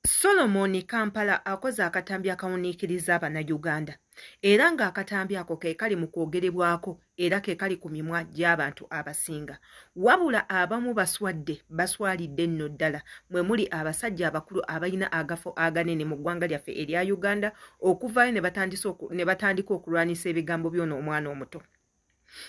Solomon Kampala akoze akatambi akawuniikiriza Abannayuganda era ng'akatambi ako ke kali mu kwogerebwako era ke kali ku mimwa gy'abantu abasinga. Wabula abamu baswalidde nno ddala mwe muli abasajja abakulu abalina agafo aganene mu ggwanga lyaffe erya Uganda okuvaayo ne batandika okulwanisa ebigambo by'ono omwana omuto.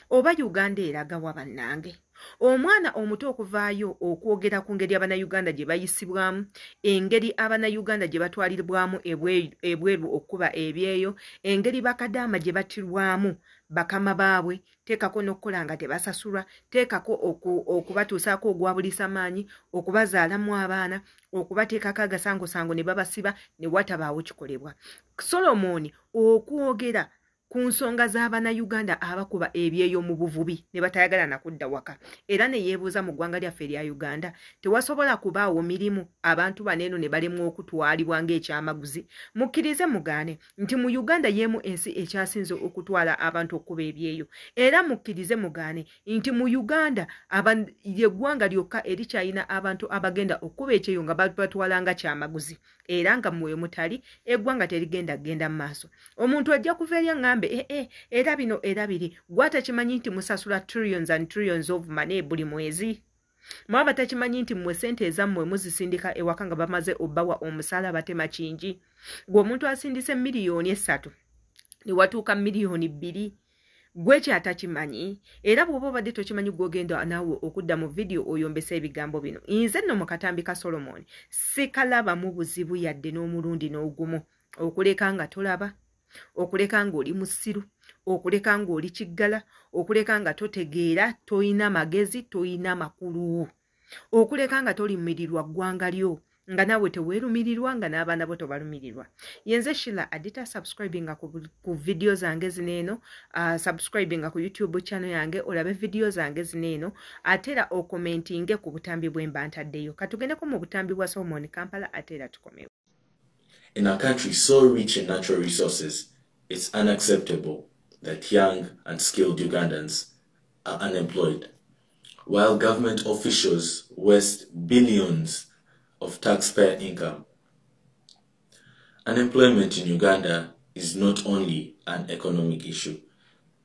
Oba Uganda eraga wa bannange? Omwana omuto okuvaayo okwogera ku ngeri Abannayuganda gye bayisibwamu, engeri Abannayuganda gye batwalibwamu ebweru okuba ebyeyo, engeri bakadaama gye batirwamu bakama baabwe, teekako n'okukola nga tebasasulwa, teekako okubatuusaako ogwabulisa-maanyi, okubazaalamu abaana, okubateekako agasangosango ne babasiba ne watabaawo kikolebwa. Solomon okwogera ku nsonga z'Abannayuganda abakuba ebyeyo mu buvubi ne batayagala na kudda waka era ne yeebuuza mu ggwanga lyaffe erya Uganda tewasobola kubaawo mirimu abantu baneeno ne balemwa okutwalibwa ng'ekyamaguzi. Mukkirize mugaane nti mu Uganda y'emu ensi ekyasinze okutwala abantu okuba ebyeyo era mukkirize mugaane nti mu Uganda yeggwanga lyokka erikyalina abantu abagenda okuba ekyeyo nga batwala nga kyamaguzi era nga mwe mutali eggwanga terigenda genda mu maaso. Omuntu ajja kuva eri ngambe era bino era biri gwatakimanyi nti musasula trillions and trillions of money buli mwezi. Mwaba takimanyi nti mmwe sente ezammwe muzisindika ewaka nga bamaze obbawa omusaala batema kingi. Gwe omuntu asindise miliyoni 3 ne watuuka miliyoni 2 gwe kyatakimanyi era bw'oba obadde tokimanyi gw'ogenda naawe okudda mu vidiyo oyombesa ebigambo bino. Nze nno mu katambi ka Solomon sikalabamu buzibu yadde n'omulundi n'ogumu okuleka nga tolaba, okuleka ng'oli musiru, okuleka ng'oli kiggala, okuleka nga totegeera, toyina magezi, toyina makulu, okuleka nga tolimirirwa ggwanga lyo nga naawe teweerumirirwa nga n'abaana bo tobalumirirwa. Yenze Sheila Adita, subscribinga ku video zange zineeno, subscribinga ku YouTube channel yange olabe video zange zineeno, atera okomentinge ku butambi bwe mba ntaddeyo. Katugendeko mu butambi bwa Solomon Kampala atera tukomewo. In a country so rich in natural resources, it's unacceptable that young and skilled Ugandans are unemployed, while government officials waste billions of taxpayer income. Unemployment in Uganda is not only an economic issue,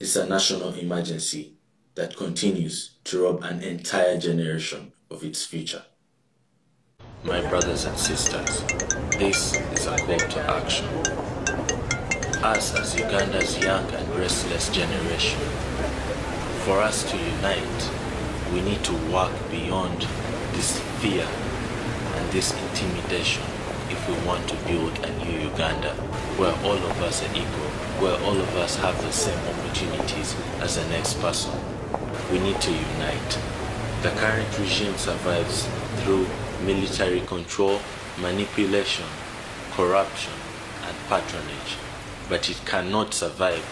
it's a national emergency that continues to rob an entire generation of its future. My brothers and sisters, this is a call to action. Us as Uganda's young and restless generation, for us to unite, we need to work beyond this fear and this intimidation if we want to build a new Uganda where all of us are equal, where all of us have the same opportunities as the next person. We need to unite. The current regime survives through military control, manipulation, corruption, and patronage, but it cannot survive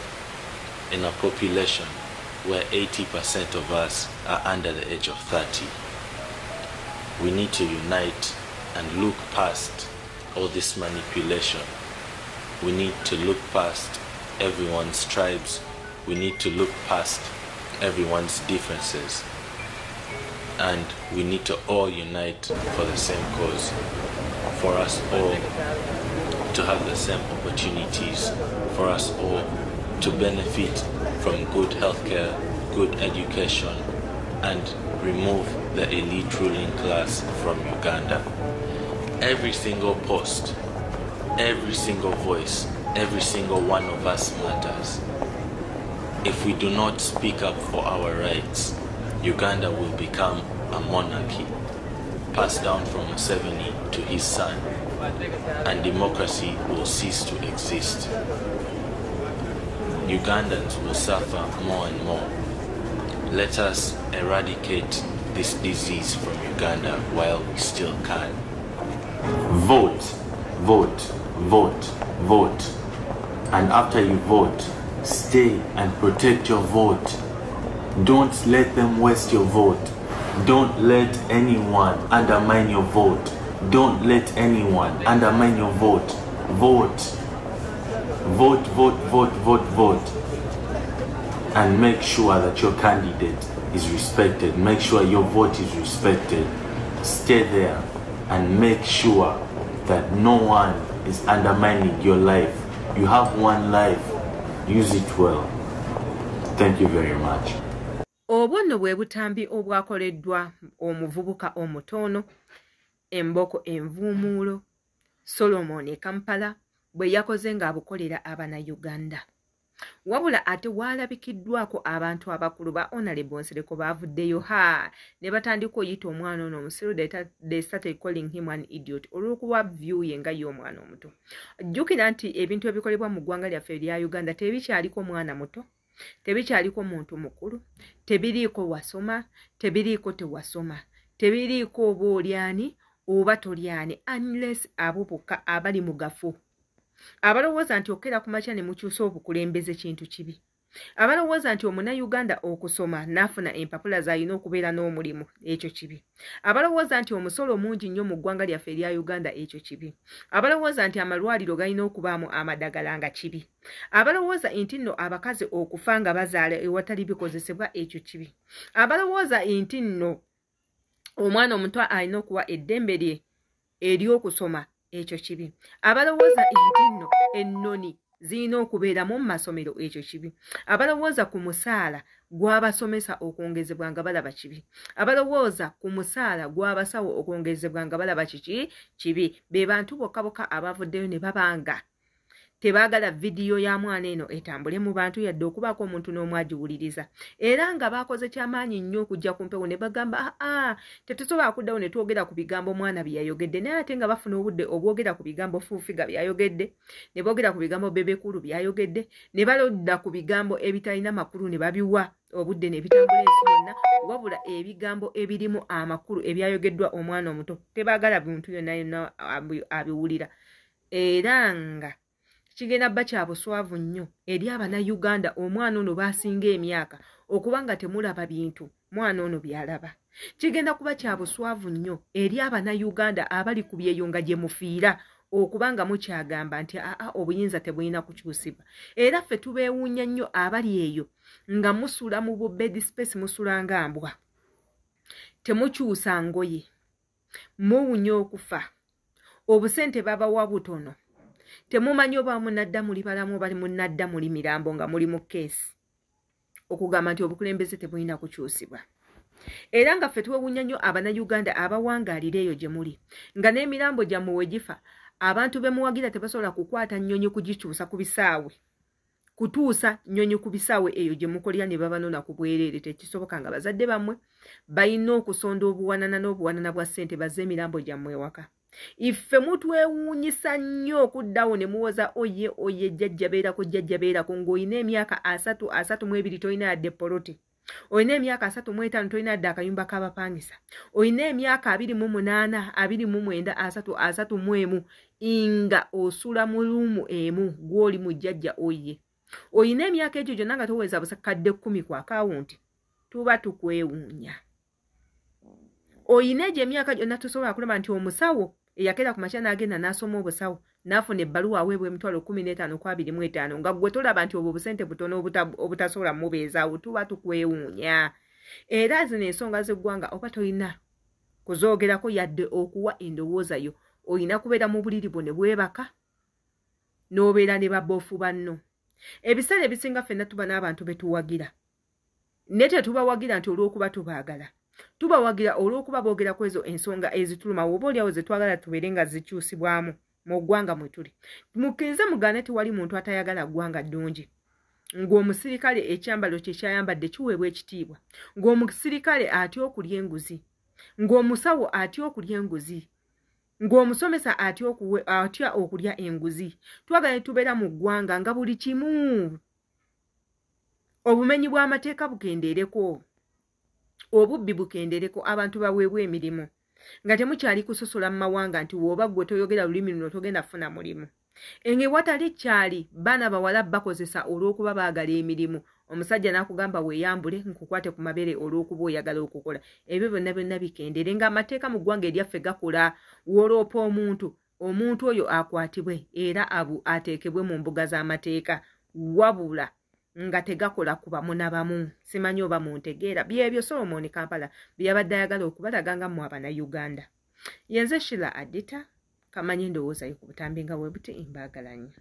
in a population where 80% of us are under the age of 30. We need to unite and look past all this manipulation. We need to look past everyone's tribes. We need to look past everyone's differences. And we need to all unite for the same cause, for us all to have the same opportunities, for us all to benefit from good healthcare, good education, and remove the elite ruling class from Uganda. Every single post, every single voice, every single one of us matters. If we do not speak up for our rights, Uganda will become a monarchy, passed down from Museveni to his son, and democracy will cease to exist. Ugandans will suffer more and more. Let us eradicate this disease from Uganda while we still can. Vote, vote, vote, vote. And after you vote, stay and protect your vote. Don't let them waste your vote. Don't let anyone undermine your vote. Don't let anyone undermine your vote. Vote. Vote, vote, vote, vote, vote. And make sure that your candidate is respected. Make sure your vote is respected. Stay there and make sure that no one is undermining your life. You have one life. Use it well. Thank you very much. Obwo bwe butambi obwakoleddwa omuvubuka omutono Emboko Envuumuulo Solomon Kampala bwe yakoze ng'abukolera Abanayuganda. Wabula ate waalabikiddwako abantu abakulu ba Honorable Nsereko baavuddeyo ne batandika oyita omwana ono omusiru. They started calling him an idiot olw'okuba view ye nga y'omwana omuto. Jjukira nti ebintu ebikolebwa mu ggwanga lyaffe erya Uganda tebikyaliko mwana muto, tebikyaliko muntu mukulu, tebiriiko wasoma, tebiriiko tewasoma, tebiriiko oba olyani oba tolyani, unless abo bokka abali mu gafu. Abalowooza nti okera ku makya ne mukyusa obukulembeze kintu kibi. Abalowooza nti Omunnayuganda okusoma n'afuna empapula z'alina okubeera n'omulimu, ekyo kibi. Abalowooza nti omusolo mungi nnyo mu ggwanga lyaffe erya Uganda, ekyo kibi. Abalowooza nti amalwaliro galina okubaamu amadagala, nga kibi. Abalowooza nti nno abakazi okufa nga bazaala ewatali bikozesebwa, ekyo kibi. Abalowooza nti nno omwana omuto alina okuwa eddembe lye ery'okusoma, ekyo kibi. Abalowooza nti nno ennoni zirina okubeera mu masomero, ekyo kibi. Abalowooza ku musaala gw'abasomesa okwongezebwa nga balaba kibi. Abalowooza ku musaala gw'abasawo okwongezebwa nga balaba kibi. Be bantu bokka abavuddeyo ne babanga tebaagala vidiyo ya mwana eno etambule mu bantu yadde okubaako omuntu n'omu agiwuliriza. Era nga baakoze kyamaanyi nnyo okujja ku mpewo ne bagamba tetusobola kuddawo ne twogera ku bigambo mwana bye yayogedde, naye ate nga bafuna obudde obwogera ku bigambo Fuufiga byayogedde, ne boogera ku bigambo Bebekulu byayogedde, ne balodda ku bigambo ebitalina makulu ne babiwa obudde ne bitambula ensi yonna, wabula ebigambo ebirimu amakulu ebyayogeddwa omwana omuto tebaagala bintu yonna abiwulira. Era nga kigenda bba kya buswavu nnyo eri Abanayuganda omwana ono baasinga emyaka okuba nga temulaba bintu mwana ono byalaba. Kigenda kuba kya buswavu nnyo eri Abanayuganda abali ku byeyo nga gye mufiira okuba nga mukyagamba nti obuyinza tebulina kukyusibwa. Era ffe tubeewuunya nnyo abali eyo nga musula mu bubed space, musula nga mbwa, temukyusa ngoye, muwunya okufa, obusente babawa butono, temumanyi oba munadda muli balamu bali munadda muli mirambo nga muli mu keesi, okugamba nti obukulembeze tebulina kukyusibwa. Era nga ffe twewuunya nnyo Abanayuganda abawangaalira eyo gye muli, nga n'emirambo gyammwe we gifa abantu be muwagira tebasobola kukwata nnyonyi kugikyusa ku bisaawe, kutuusa nnyonyi ku bisaawe eyo gye mukolera ne babanona ku bwereere. Tekisoboka nga bazadde bammwe balina okusonda obuwanana n'obuwanana bwa ssente bazze emirambo gyammwe ewaka. Iffe mutwewuunyisa nnyo okuddawo ne muwoza oye jjajja beerako ng'olina emyaka 32 tolina yadde poloti, olina emyaka 35 tolina yadde akayumba k'abapangisa, olina emyaka 28, 29, 31 nga osula mu luumu emu gw'oli mu jjajja oye. Olina emyaka egyo gyonna nga toweza busakadde 10 ku akawunti, tuba tukwewuunya. Oyina egyo emyaka gyonna tusobola kulaba nti omusawo eyakera ku makya n'agenda n'asoma obusawo n'afuna ebbaluwa aweebwa emitwalo 15,25 nga gwe tolaba nti obwo obusente butono obutasobola mubeezaawo, tuba tukwewuunya. Era zino ensonga z'eggwanga oba tolina kuzoogerako yadde okuwa endowooza yo, olina kubeera mu buliri bwo ne bwebaka n'obeera ne baboofu banno. Ebiseera ebisinga ffenna tuba n'abantu betuwagira, ne tetubawagira nti olw'okuba tubaagala, tubawagira olw'okuba boogera ku ezo ensonga ezituluma oba olyawo ze twagala tubeere nga zikyusibwamu mu ggwanga mwe tuli. Mukkirize mugaane tewali muntu atayagala ggwanga ddungi. Ng'omusirikale ekyambalo kye kyayambadde kiweebwa ekitiibwa, ng'omusirikale atya okulya enguzi, ng'omusawo atya okulya enguzi, ng'omusomesa atya okulya enguzi. Twagala ne tubeera mu ggwanga nga buli kimu obumenyi bw'amateeka bukendeereko, obubbi bukendereko, abantu baweebwa emirimu, nga temukyali kusosola mu mawanga nti wooba gwe toyogera lulimi luno togenda kufuna mulimu. Engewatali kyali baana bawala bakozesa olw'okuba baagala emirimu. Omusajja n'akugamba weeyambule nkukwate ku mabere olw'okuba oyagala okukola. Ebyo byonna bikendere nga amateeka mu ggwanga eryaffe gakola. Woloopa omuntu oyo akwatibwe era ateekebwe mu mbuga z'amateeka, wabula nga tegakola kuba munabamu. Simanyi oba muntegeera byebyo Solomon Kampala byabadde ayagala okubalaga nga mu Abanayuganda. Yenze Sheila Adita kamanye ndowooza yo ku butambi nga bwe buti mbaagala nnyo.